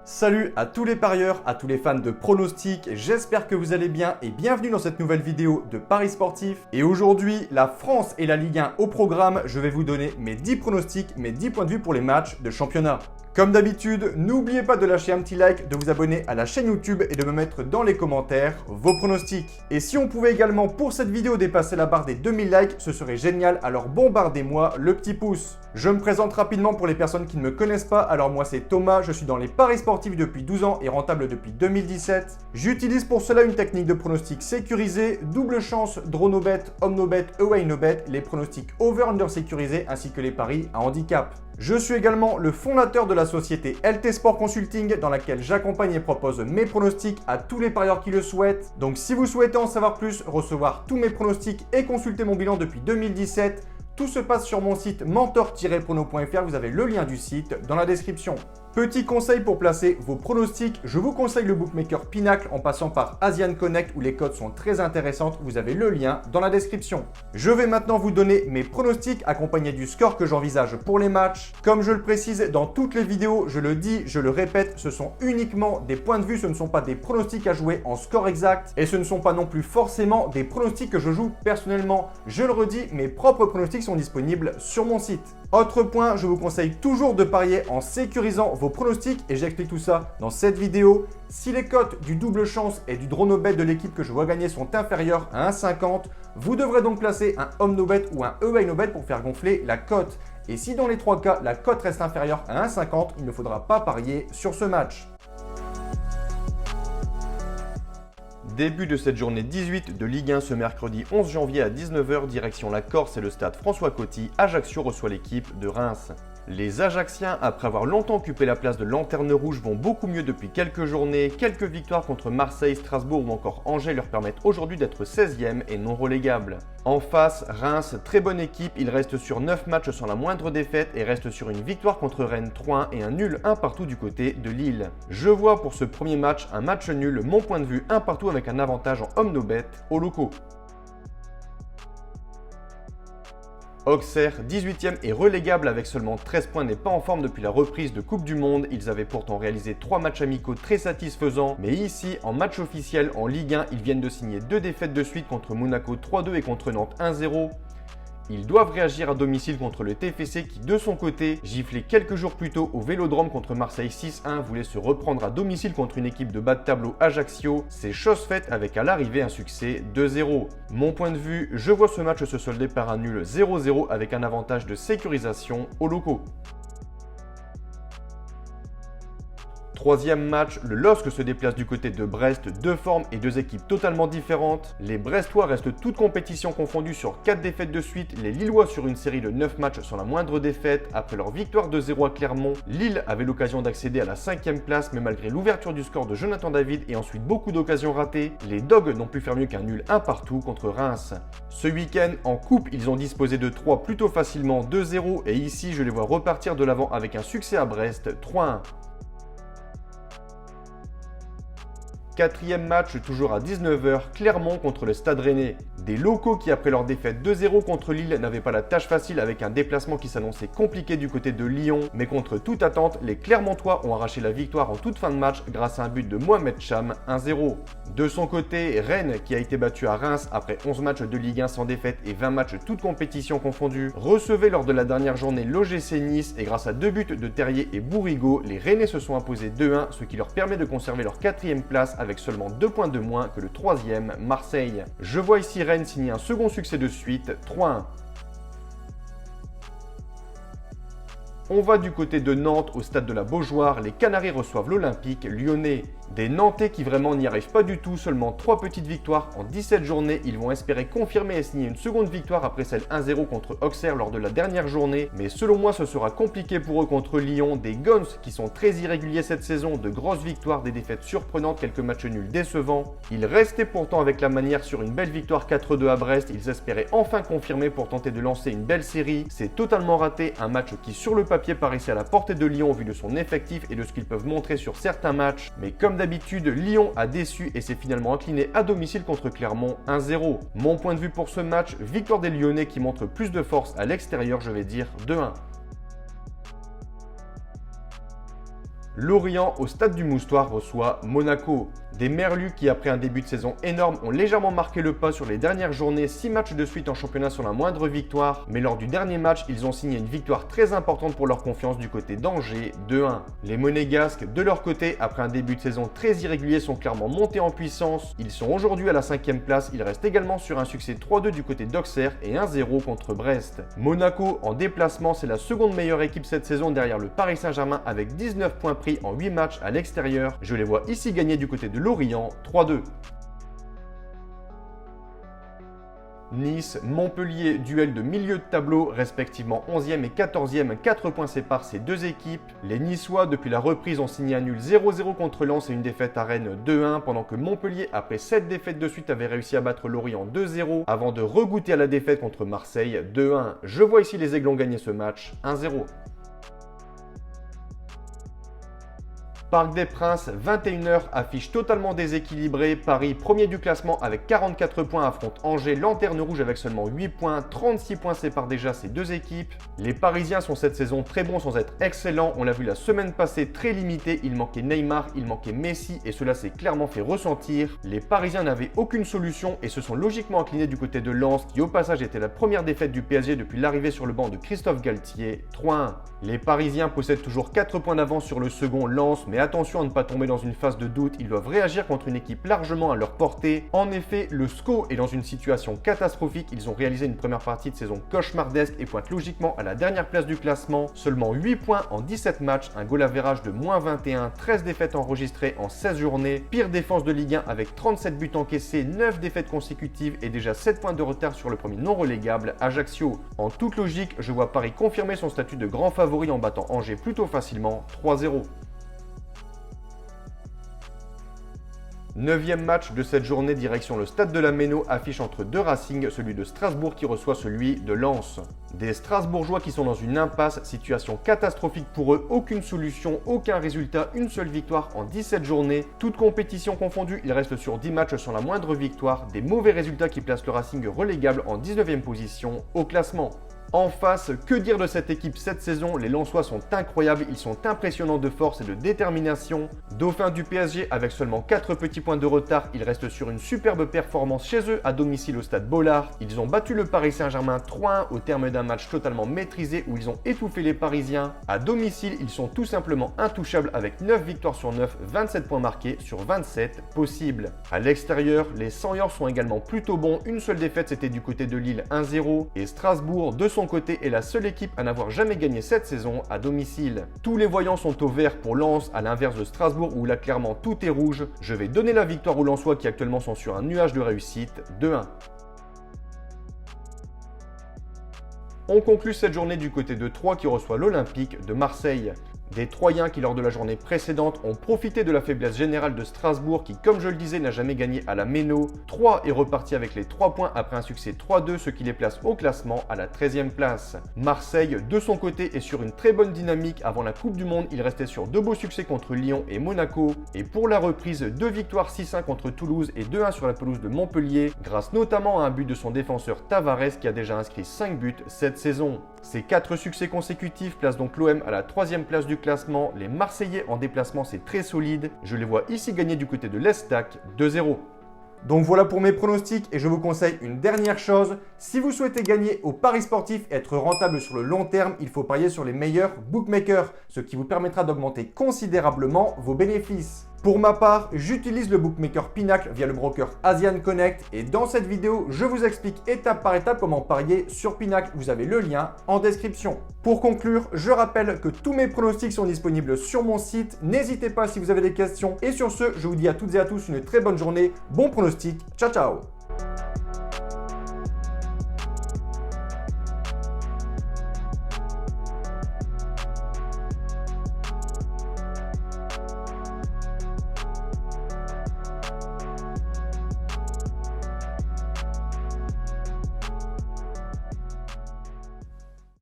Salut à tous les parieurs, à tous les fans de pronostics, j'espère que vous allez bien et bienvenue dans cette nouvelle vidéo de Paris Sportif. Et aujourd'hui, la France et la Ligue 1 au programme, je vais vous donner mes 10 pronostics, mes 10 points de vue pour les matchs de championnat. Comme d'habitude, n'oubliez pas de lâcher un petit like, de vous abonner à la chaîne YouTube et de me mettre dans les commentaires vos pronostics. Et si on pouvait également pour cette vidéo dépasser la barre des 2000 likes, ce serait génial, alors bombardez-moi le petit pouce. Je me présente rapidement pour les personnes qui ne me connaissent pas, alors moi c'est Thomas, je suis dans les paris sportifs depuis 12 ans et rentable depuis 2017. J'utilise pour cela une technique de pronostic sécurisé, double chance, draw no bet, home no bet, away no bet, les pronostics over-under sécurisés ainsi que les paris à handicap. Je suis également le fondateur de la société LT Sport Consulting dans laquelle j'accompagne et propose mes pronostics à tous les parieurs qui le souhaitent. Donc si vous souhaitez en savoir plus, recevoir tous mes pronostics et consulter mon bilan depuis 2017, tout se passe sur mon site mentor-prono.fr, vous avez le lien du site dans la description. Petit conseil pour placer vos pronostics, je vous conseille le bookmaker Pinacle en passant par Asian Connect où les cotes sont très intéressantes, vous avez le lien dans la description. Je vais maintenant vous donner mes pronostics accompagnés du score que j'envisage pour les matchs. Comme je le précise dans toutes les vidéos, je le dis, je le répète, ce sont uniquement des points de vue, ce ne sont pas des pronostics à jouer en score exact et ce ne sont pas non plus forcément des pronostics que je joue personnellement. Je le redis, mes propres pronostics sont disponibles sur mon site. Autre point, je vous conseille toujours de parier en sécurisant vos pronostics et j'explique tout ça dans cette vidéo. Si les cotes du double chance et du draw no bet de l'équipe que je vois gagner sont inférieures à 1,50, vous devrez donc placer un home no bet ou un away no bet pour faire gonfler la cote. Et si dans les trois cas, la cote reste inférieure à 1,50, il ne faudra pas parier sur ce match. Début de cette journée 18 de Ligue 1 ce mercredi 11 janvier à 19 h, direction la Corse et le stade François Coty, Ajaccio reçoit l'équipe de Reims. Les Ajacciens, après avoir longtemps occupé la place de lanterne rouge, vont beaucoup mieux depuis quelques journées. Quelques victoires contre Marseille, Strasbourg ou encore Angers leur permettent aujourd'hui d'être 16e et non relégables. En face, Reims, très bonne équipe, il reste sur 9 matchs sans la moindre défaite et reste sur une victoire contre Rennes 3-1 et un nul 1 partout du côté de Lille. Je vois pour ce premier match un match nul, mon point de vue 1 partout avec un avantage en home no bet aux locaux. Auxerre, 18e et relégable avec seulement 13 points, n'est pas en forme depuis la reprise de Coupe du Monde. Ils avaient pourtant réalisé 3 matchs amicaux très satisfaisants. Mais ici, en match officiel en Ligue 1, ils viennent de signer 2 défaites de suite contre Monaco 3-2 et contre Nantes 1-0. Ils doivent réagir à domicile contre le TFC qui, de son côté, giflé quelques jours plus tôt au Vélodrome contre Marseille 6-1, voulait se reprendre à domicile contre une équipe de bas de tableau Ajaccio. C'est chose faite avec à l'arrivée un succès 2-0. Mon point de vue, je vois ce match se solder par un nul 0-0 avec un avantage de sécurisation aux locaux. Troisième match, le LOSC se déplace du côté de Brest, deux formes et deux équipes totalement différentes. Les Brestois restent toutes compétitions confondues sur 4 défaites de suite, les Lillois sur une série de 9 matchs sans la moindre défaite. Après leur victoire 2-0 à Clermont, Lille avait l'occasion d'accéder à la 5e place, mais malgré l'ouverture du score de Jonathan David et ensuite beaucoup d'occasions ratées, les Dogs n'ont pu faire mieux qu'un nul 1 partout contre Reims. Ce week-end, en coupe, ils ont disposé de 3 plutôt facilement 2-0 et ici je les vois repartir de l'avant avec un succès à Brest 3-1. Quatrième match, toujours à 19 h, Clermont contre le Stade Rennais. Des locaux qui, après leur défaite 2-0 contre Lille, n'avaient pas la tâche facile avec un déplacement qui s'annonçait compliqué du côté de Lyon. Mais contre toute attente, les Clermontois ont arraché la victoire en toute fin de match grâce à un but de Mohamed Cham, 1-0. De son côté, Rennes, qui a été battu à Reims après 11 matchs de Ligue 1 sans défaite et 20 matchs toutes compétitions confondues, recevait lors de la dernière journée l'OGC Nice et grâce à 2 buts de Terrier et Bourigeaud, les Rennais se sont imposés 2-1, ce qui leur permet de conserver leur 4e place avec seulement 2 points de moins que le 3e Marseille. Je vois ici Rennes signer un second succès de suite, 3-1. On va du côté de Nantes, au stade de la Beaujoire, les Canaries reçoivent l'Olympique lyonnais. Des Nantais qui vraiment n'y arrivent pas du tout, seulement 3 petites victoires en 17 journées. Ils vont espérer confirmer et signer une seconde victoire après celle 1-0 contre Auxerre lors de la dernière journée. Mais selon moi, ce sera compliqué pour eux contre Lyon. Des Guns qui sont très irréguliers cette saison, de grosses victoires, des défaites surprenantes, quelques matchs nuls décevants. Ils restaient pourtant avec la manière sur une belle victoire 4-2 à Brest. Ils espéraient enfin confirmer pour tenter de lancer une belle série. C'est totalement raté, un match qui sur le papier paraissait à la portée de Lyon au vu de son effectif et de ce qu'ils peuvent montrer sur certains matchs. Mais comme d'habitude, Lyon a déçu et s'est finalement incliné à domicile contre Clermont 1-0. Mon point de vue pour ce match, victoire des Lyonnais qui montre plus de force à l'extérieur, je vais dire 2-1. Lorient au stade du Moustoir reçoit Monaco. Des Merlus qui, après un début de saison énorme, ont légèrement marqué le pas sur les dernières journées, 6 matchs de suite en championnat sans la moindre victoire, mais lors du dernier match, ils ont signé une victoire très importante pour leur confiance du côté d'Angers, 2-1. Les Monégasques, de leur côté, après un début de saison très irrégulier, sont clairement montés en puissance. Ils sont aujourd'hui à la 5e place, ils restent également sur un succès 3-2 du côté d'Auxerre et 1-0 contre Brest. Monaco, en déplacement, c'est la seconde meilleure équipe cette saison derrière le Paris Saint-Germain avec 19 points pris en 8 matchs à l'extérieur. Je les vois ici gagner du côté de Lorient, 3-2. Nice, Montpellier, duel de milieu de tableau, respectivement 11e et 14e, 4 points séparent ces deux équipes. Les Niçois, depuis la reprise, ont signé un nul 0-0 contre Lens et une défaite à Rennes 2-1, pendant que Montpellier, après 7 défaites de suite, avait réussi à battre Lorient 2-0, avant de regoûter à la défaite contre Marseille 2-1. Je vois ici les Aiglons gagner ce match 1-0. Parc des Princes, 21h, affiche totalement déséquilibrée. Paris, premier du classement avec 44 points, affronte Angers, lanterne rouge avec seulement 8 points. 36 points séparent déjà ces deux équipes. Les Parisiens sont cette saison très bons sans être excellents. On l'a vu la semaine passée, très limité. Il manquait Neymar, il manquait Messi et cela s'est clairement fait ressentir. Les Parisiens n'avaient aucune solution et se sont logiquement inclinés du côté de Lens, qui au passage était la première défaite du PSG depuis l'arrivée sur le banc de Christophe Galtier, 3-1. Les Parisiens possèdent toujours 4 points d'avance sur le second Lens, mais attention à ne pas tomber dans une phase de doute, ils doivent réagir contre une équipe largement à leur portée. En effet, le SCO est dans une situation catastrophique, ils ont réalisé une première partie de saison cauchemardesque et pointent logiquement à la dernière place du classement. Seulement 8 points en 17 matchs, un goal average de -21, 13 défaites enregistrées en 16 journées, pire défense de Ligue 1 avec 37 buts encaissés, 9 défaites consécutives et déjà 7 points de retard sur le premier non relégable, Ajaccio. En toute logique, je vois Paris confirmer son statut de grand favori en battant Angers plutôt facilement, 3-0. 9e match de cette journée, direction le stade de la Méno, affiche entre deux Racing, celui de Strasbourg qui reçoit celui de Lens. Des Strasbourgeois qui sont dans une impasse, situation catastrophique pour eux, aucune solution, aucun résultat, une seule victoire en 17 journées. Toute compétition confondue, ils restent sur 10 matchs sans la moindre victoire, des mauvais résultats qui placent le Racing relégable en 19e position au classement. En face, que dire de cette équipe cette saison? Les Lensois sont incroyables, ils sont impressionnants de force et de détermination. Dauphin du PSG avec seulement 4 petits points de retard, ils restent sur une superbe performance chez eux à domicile au stade Bollard. Ils ont battu le Paris Saint-Germain 3-1 au terme d'un match totalement maîtrisé où ils ont étouffé les Parisiens. À domicile, ils sont tout simplement intouchables avec 9 victoires sur 9, 27 points marqués sur 27 possibles. À l'extérieur, les Sanyors sont également plutôt bons, une seule défaite c'était du côté de Lille 1-0 et Strasbourg de son côté est la seule équipe à n'avoir jamais gagné cette saison à domicile. Tous les voyants sont au vert pour Lens, à l'inverse de Strasbourg où là clairement tout est rouge. Je vais donner la victoire aux Lensois qui actuellement sont sur un nuage de réussite, 2-1. On conclut cette journée du côté de Troyes qui reçoit l'Olympique de Marseille. Des Troyens qui, lors de la journée précédente, ont profité de la faiblesse générale de Strasbourg qui, comme je le disais, n'a jamais gagné à la Méno. Troyes est reparti avec les 3 points après un succès 3-2, ce qui les place au classement à la 13e place. Marseille, de son côté, est sur une très bonne dynamique. Avant la Coupe du Monde, il restait sur 2 beaux succès contre Lyon et Monaco. Et pour la reprise, 2 victoires 6-1 contre Toulouse et 2-1 sur la pelouse de Montpellier, grâce notamment à un but de son défenseur Tavares qui a déjà inscrit 5 buts cette saison. Ces 4 succès consécutifs placent donc l'OM à la 3e place du classement. Les Marseillais en déplacement, c'est très solide. Je les vois ici gagner du côté de l'Estac 2-0. Donc voilà pour mes pronostics et je vous conseille une dernière chose. Si vous souhaitez gagner au paris sportif et être rentable sur le long terme, il faut parier sur les meilleurs bookmakers, ce qui vous permettra d'augmenter considérablement vos bénéfices. Pour ma part, j'utilise le bookmaker Pinacle via le broker Asian Connect et dans cette vidéo, je vous explique étape par étape comment parier sur Pinacle. Vous avez le lien en description. Pour conclure, je rappelle que tous mes pronostics sont disponibles sur mon site. N'hésitez pas si vous avez des questions. Et sur ce, je vous dis à toutes et à tous une très bonne journée. Bon pronostic. Ciao, ciao!